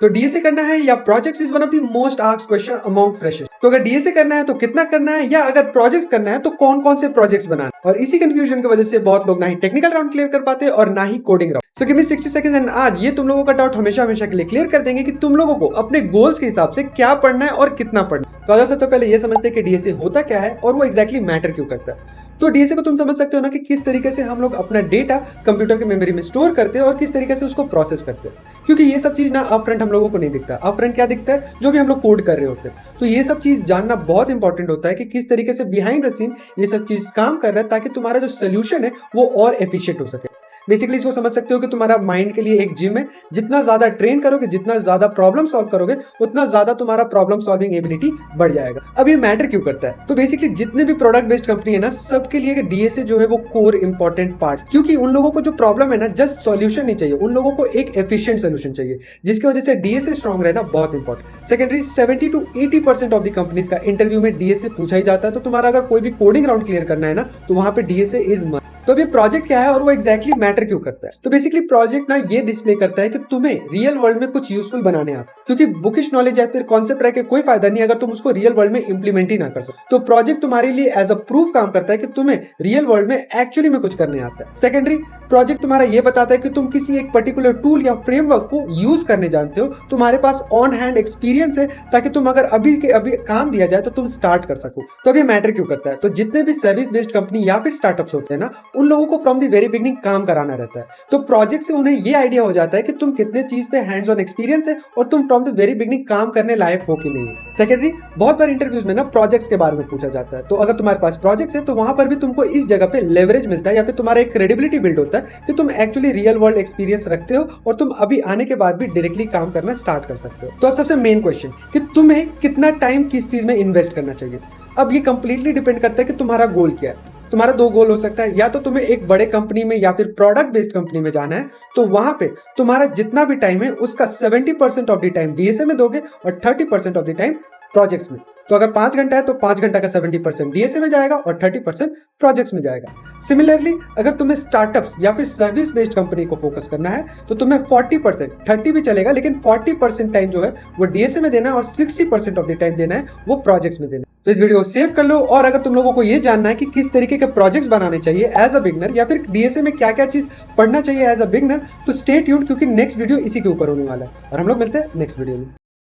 तो डीएसए करना है या projects is one of the most asked question among freshers. तो अगर डीएसए करना है तो कितना करना है, या अगर प्रोजेक्ट्स करना है तो कौन कौन से प्रोजेक्ट्स बनाना है। और इसी कंफ्यूजन की वजह से बहुत लोग ना ही टेक्निकल राउंड क्लियर कर पाते और ना ही coding round. So give me 60 seconds and आज ये तुम लोगों का डाउट हमेशा हमेशा के लिए क्लियर कर देंगे कि तुम लोगों को अपने गोल्स के हिसाब से क्या पढ़ना है और कितना पढ़ना है। तो अगर सबसे पहले ये समझते हैं कि डीएसए होता क्या है और वो एग्जैक्टली मैटर क्यों करता है। तो डीएसए को तुम समझ सकते हो ना कि किस तरीके से हम लोग अपना डेटा कंप्यूटर के मेमोरी में स्टोर करते हैं और किस तरीके से उसको प्रोसेस करते हैं, क्योंकि ये सब चीज ना अपफ्रंट हम लोगों को नहीं दिखता। अपफ्रंट क्या दिखता है, जो भी हम लोग कोड कर रहे होते हैं। तो ये सब चीज जानना बहुत इंपॉर्टेंट होता है कि किस तरीके से बिहाइंड द सीन ये सब चीज काम कर रहा है, ताकि तुम्हारा जो सोल्यूशन है वो और एफिशिएंट हो सके। बेसिकली इसको समझ सकते हो कि तुम्हारा माइंड के लिए एक जिम है। जितना ज्यादा ट्रेन करोगे, जितना ज्यादा प्रॉब्लम सॉल्व करोगे, उतना ज्यादा तुम्हारा प्रॉब्लम सॉल्विंग एबिलिटी बढ़ जाएगा। अब ये मैटर क्यों करता है, तो बेसिकली जितने भी प्रोडक्ट बेस्ड कंपनी है ना, सबके लिए डीएसए जो है वो कोर इंपॉर्टेंट पार्ट, क्योंकि उन लोगों को जो प्रॉब्लम है ना, जस्ट सॉल्यूशन नहीं चाहिए, उन लोगों को एक एफिशिएंट सोल्यूशन चाहिए, जिसकी वजह से डीएसए स्ट्रॉन्ग रहना बहुत important. Secondary 70 to 80% of the companies का इंटरव्यू में डीएसए पूछा ही जाता है। तो तुम्हारा अगर कोई भी कोडिंग राउंड क्लियर करना है ना, तो वहां पे डीएसए इज मस्ट। तो अभी प्रोजेक्ट क्या है और वो एग्जैक्टली मैटर क्यों करता है। तो बेसिकली प्रोजेक्ट ना ये डिस्प्ले करता है कि तुम्हें रियल वर्ल्ड में कुछ यूजफुल बनाने आप, क्योंकि बुकिश नॉलेज या फिर कॉन्सेप्ट रह के कोई फायदा नहीं अगर तुम उसको रियल वर्ल्ड में इंप्लीमेंट ही ना कर सको। तो प्रोजेक्ट तुम्हारे लिए एज अ प्रूफ काम करता है कि तुम्हें रियल वर्ल्ड में एक्चुअली में कुछ करने आता है। सेकेंडरी प्रोजेक्ट तुम्हारा ये बताता है कि तुम किसी एक पर्टिकुलर टूल या फ्रेमवर्क को यूज करने जानते हो, तुम्हारे पास ऑन हैंड एक्सपीरियंस है, ताकि तुम अगर अभी के अभी काम दिया जाए तो तुम स्टार्ट कर सको। तो अब ये मैटर क्यों करता है, तो जितने भी सर्विस बेस्ड कंपनी या फिर स्टार्टअप्स होते हैं ना, उन लोगों को फ्रॉम द वेरी बिगनिंग काम कराना रहता है। तो प्रोजेक्ट से उन्हें ये आइडिया हो जाता है कि तुम कितने चीज पे हैंड्स ऑन एक्सपीरियंस है और तुम फ्रॉम द वेरी बिगनिंग काम करने लायक हो कि नहीं। सेकेंडरी बहुत बार इंटरव्यूज में ना प्रोजेक्ट्स के बारे में पूछा जाता है। तो अगर तुम्हारे पास प्रोजेक्ट्स है तो वहां पर भी तुमको इस जगह पे लेवरेज मिलता है, या फिर तुम्हारा एक क्रेडिबिलिटी बिल्ड होता है कि तुम एक्चुअली रियल वर्ल्ड एक्सपीरियंस रखते हो और तुम अभी आने के बाद भी डायरेक्टली काम करना स्टार्ट कर सकते हो। तो अब सबसे मेन क्वेश्चन कि तुम्हें कितना टाइम किस चीज में इन्वेस्ट करना चाहिए। अब ये कंप्लीटली डिपेंड करता है कि तुम्हारा गोल क्या है। तुम्हारा दो गोल हो सकता है, या तो तुम्हें एक बड़े कंपनी में या फिर प्रोडक्ट बेस्ड कंपनी में जाना है, तो वहां पे तुम्हारा जितना भी टाइम है उसका 70% ऑफ द टाइम डीएसए में दोगे और 30% ऑफ द टाइम प्रोजेक्ट्स में। तो अगर 5 घंटा है तो 5 घंटा का 70% डीएसए में जाएगा और 30% प्रोजेक्ट्स में जाएगा। सिमिलरली अगर तुम्हें स्टार्टअप्स या फिर सर्विस बेस्ड कंपनी को फोकस करना है तो तुम्हें 40%, 30 भी चलेगा, लेकिन 40% टाइम जो है वो डीएसए में देना है और 60% ऑफ द टाइम देना है वो प्रोजेक्ट्स में देना है। तो इस वीडियो को सेव कर लो, और अगर तुम लोगों को ये जानना है कि किस तरीके के प्रोजेक्ट्स बनाने चाहिए एज अ बिगनर, या फिर डीएसए में क्या क्या चीज पढ़ना चाहिए एज अ बिगनर, तो स्टे ट्यून्ड, क्योंकि नेक्स्ट वीडियो इसी के ऊपर होने वाला है। और हम लोग मिलते हैं नेक्स्ट वीडियो में।